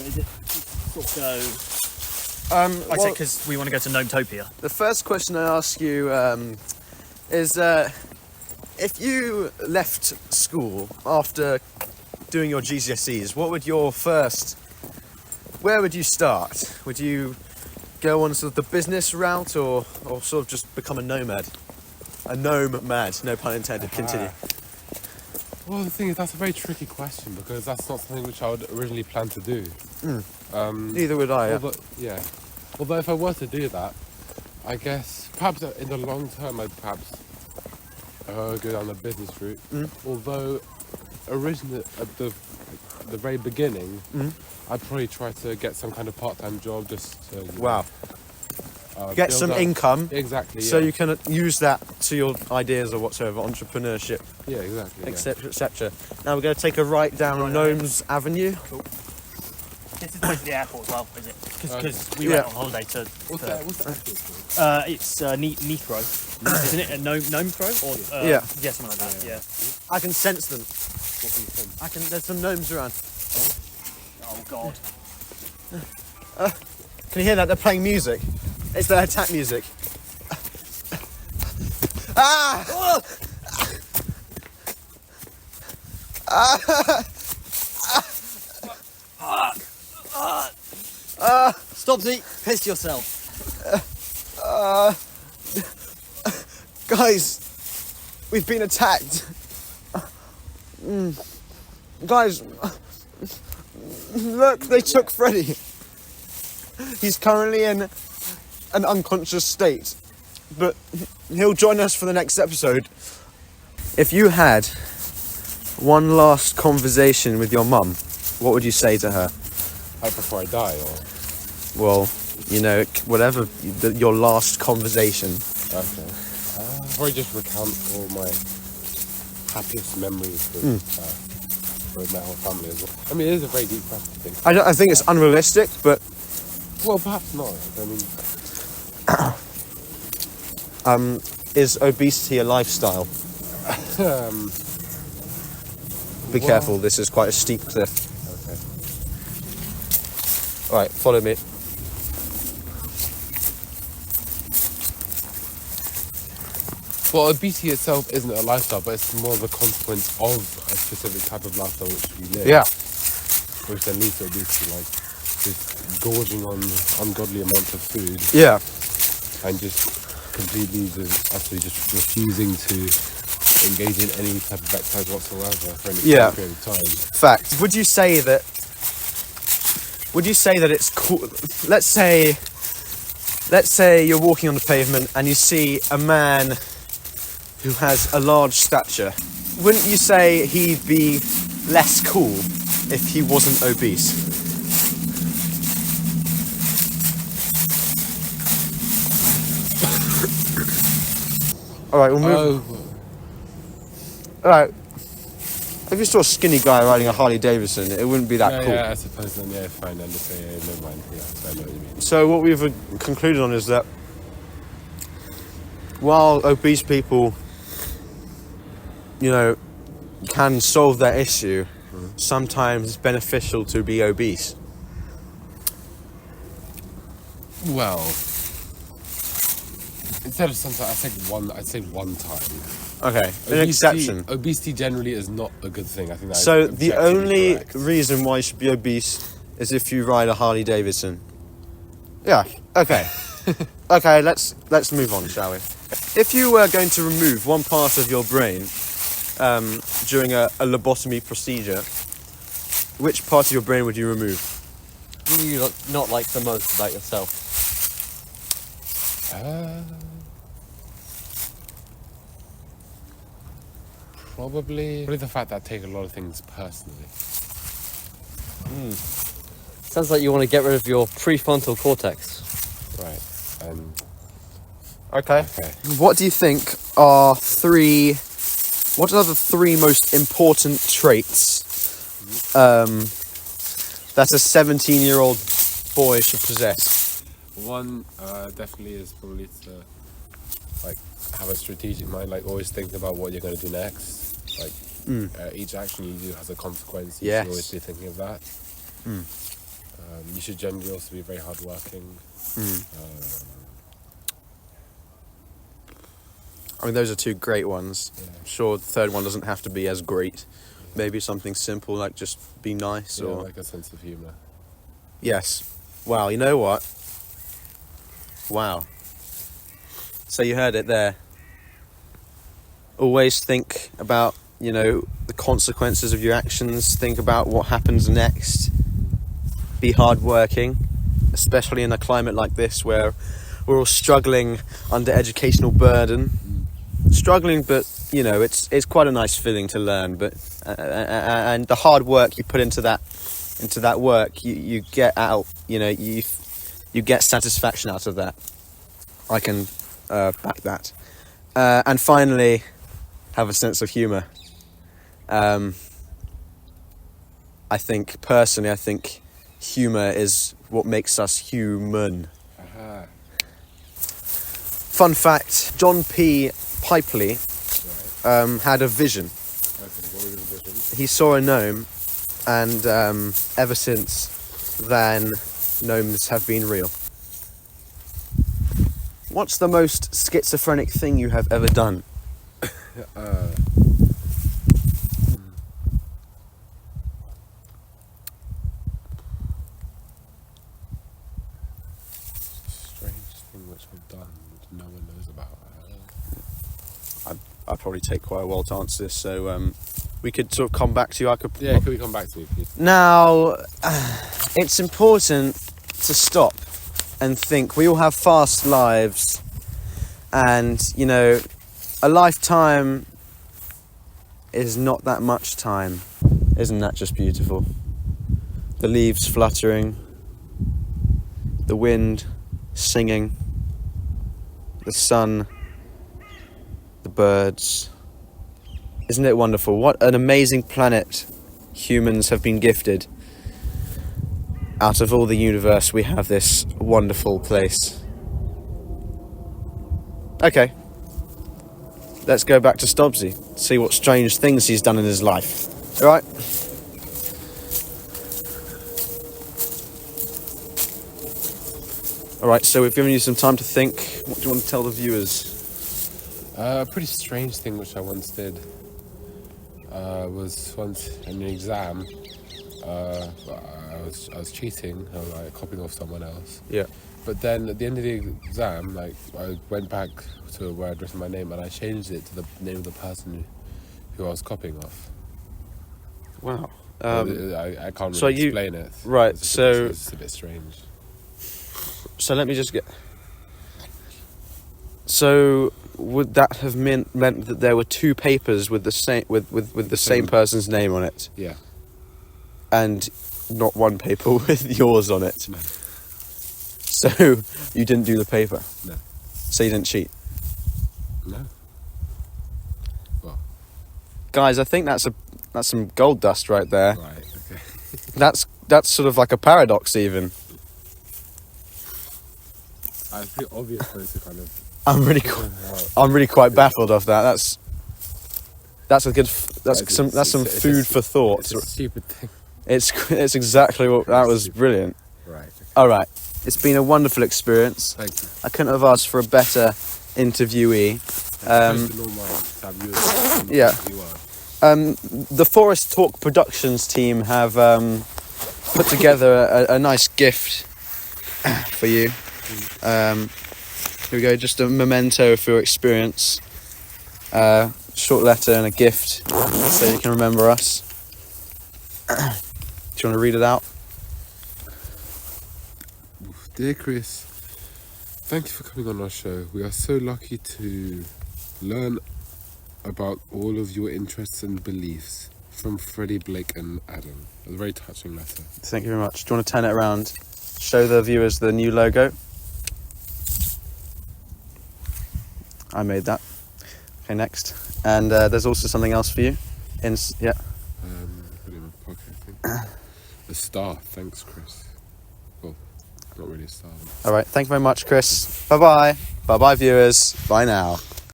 is it sort of go? I Well, said because we want to go to Gnometopia. the first question I ask you is if you left school after doing your GCSEs, what would your where would you start? Would you go on sort of the business route or sort of just become a nomad? A gnome mad, no pun intended, continue. Well, the thing is, that's a very tricky question because that's not something which I would originally plan to do. Neither would I, yeah. Although if I were to do that, I guess perhaps in the long term I'd perhaps go down the business route. Although originally at the very beginning, I'd probably try to get some kind of part-time job just to Get build some up. income. Exactly. So yeah. you can use that to your ideas or whatsoever, entrepreneurship, Yeah, exactly. etc., etc. Now we're going to take a right down Gnomes Avenue. Cool. This is the way to the airport as well, is it? Because we Yeah. went on holiday to. What's that called? It's Nithro, isn't it? A gnome crow or Yeah. something like that. Yeah. I can sense them. What can you think? There's some gnomes around. Oh God. Can you hear that? They're playing music. It's their attack music. Ah! Stobzy, piss yourself. Guys, we've been attacked. Guys, look, they took Freddy. He's currently in an unconscious state, but he'll join us for the next episode. If you had one last conversation with your mum, what would you say to her? Like before I die, or Well, you know, whatever your last conversation. okay. Probably just recount all my happiest memories with my whole family as well. I mean, it is a very deep question, I think. I think it's unrealistic, but Well, perhaps not. I mean, is obesity a lifestyle? Be careful, this is quite a steep cliff. okay. Alright, follow me. Well, obesity itself isn't a lifestyle, but it's more of a consequence of a specific type of lifestyle which we live. Yeah. Which then leads to obesity, like just gorging on ungodly amounts of food Yeah. and just completely actually just refusing to engage in any type of exercise whatsoever for any period of time. Fact. Would you say that it's cool? Let's say you're walking on the pavement and you see a man who has a large stature. Wouldn't you say he'd be less cool if he wasn't obese? Alright, we'll move. Alright. If you saw a skinny guy riding a Harley Davidson, it wouldn't be that cool. Yeah, I suppose then, yeah, fine, then just say, never mind. Yeah, so I know what you mean. So what we've concluded on is that while obese people, you know, can solve their issue, sometimes it's beneficial to be obese. Well, instead of sometimes, I'd say one time. Okay, an exception. Obesity generally is not a good thing. I think that So is the objectively only correct. reason why you should be obese is if you ride a Harley Davidson. Yeah. Okay. Okay. Let's move on, shall we? If you were going to remove one part of your brain during a lobotomy procedure, which part of your brain would you remove? Who do you not like the most about yourself? Probably the fact that I take a lot of things personally. Sounds like you want to get rid of your prefrontal cortex. Right. Okay. Okay. What do you think are what are the three most important traits that a 17-year-old boy should possess? One definitely is probably to have a strategic mind, always think about what you're going to do next. Each action you do has a consequence. You Yes. should always be thinking of that. You should generally also be very hardworking. I mean, those are two great ones. Yeah. I'm sure the third one doesn't have to be as great. Maybe something simple like just be nice Yeah, or... like a sense of humour. Yes. Wow, you know what? Wow. So you heard it there. Always think about, the consequences of your actions. Think about what happens next. Be hardworking, especially in a climate like this where we're all struggling under educational burden. Struggling, but it's quite a nice feeling to learn. But and the hard work you put into that work, you get out. You get satisfaction out of that. I can back that. And finally, have a sense of humour. I think humour is what makes us human. Aha. Fun fact: John P. Pipely had a vision. Okay, what was the vision? He saw a gnome, and ever since then, gnomes have been real. What's the most schizophrenic thing you have ever done? Strange thing which I've done which no one knows about. I'd probably take quite a while to answer this, so we could sort of come back to you. Yeah, can we come back to you, please? Now, it's important to stop and think. We all have fast lives, and a lifetime is not that much time. Isn't that just beautiful? The leaves fluttering, the wind singing, the sun, the birds. Isn't it wonderful? What an amazing planet humans have been gifted. Out of all the universe, we have this wonderful place. Okay. Let's go back to Stobzy, see what strange things he's done in his life. Alright? Alright, so we've given you some time to think. What do you want to tell the viewers? A pretty strange thing which I once did was once in an exam. I was cheating. I was copying off someone else. Yeah. But then at the end of the exam, I went back to where I'd written my name and I changed it to the name of the person who I was copying off. Wow. I can't so really you- explain it. right, It's a bit strange. So let me just get... So would that have meant that there were two papers with the same with the same person's name on it, Yeah. and not one paper with yours on it? No. So you didn't do the paper. No. So you didn't cheat, No. Well, guys. I think that's some gold dust right there. right. Okay. That's sort of like a paradox even. I think obvious ways to kind of. I'm really quite baffled of that. That's some food for thought. It's a stupid thing. It's exactly what that was. Brilliant. Right. Okay. All right, it's been a wonderful experience. Thank you. I couldn't have asked for a better interviewee. Yeah. The Forest Talk Productions team have put together a nice gift for you. Here we go, just a memento of your experience. Short letter and a gift so you can remember us. Do you want to read it out? Dear Chris, thank you for coming on our show. We are so lucky to learn about all of your interests and beliefs from Freddie, Blake and Adam. A very touching letter. Thank you very much. Do you want to turn it around? Show the viewers the new logo. I made that. Okay, next. And there's also something else for you. Yeah. Put it in my pocket, I think. A star. Thanks, Chris. Well, not really a star. All right. Thank you very much, Chris. Bye-bye. Bye-bye, viewers. Bye now.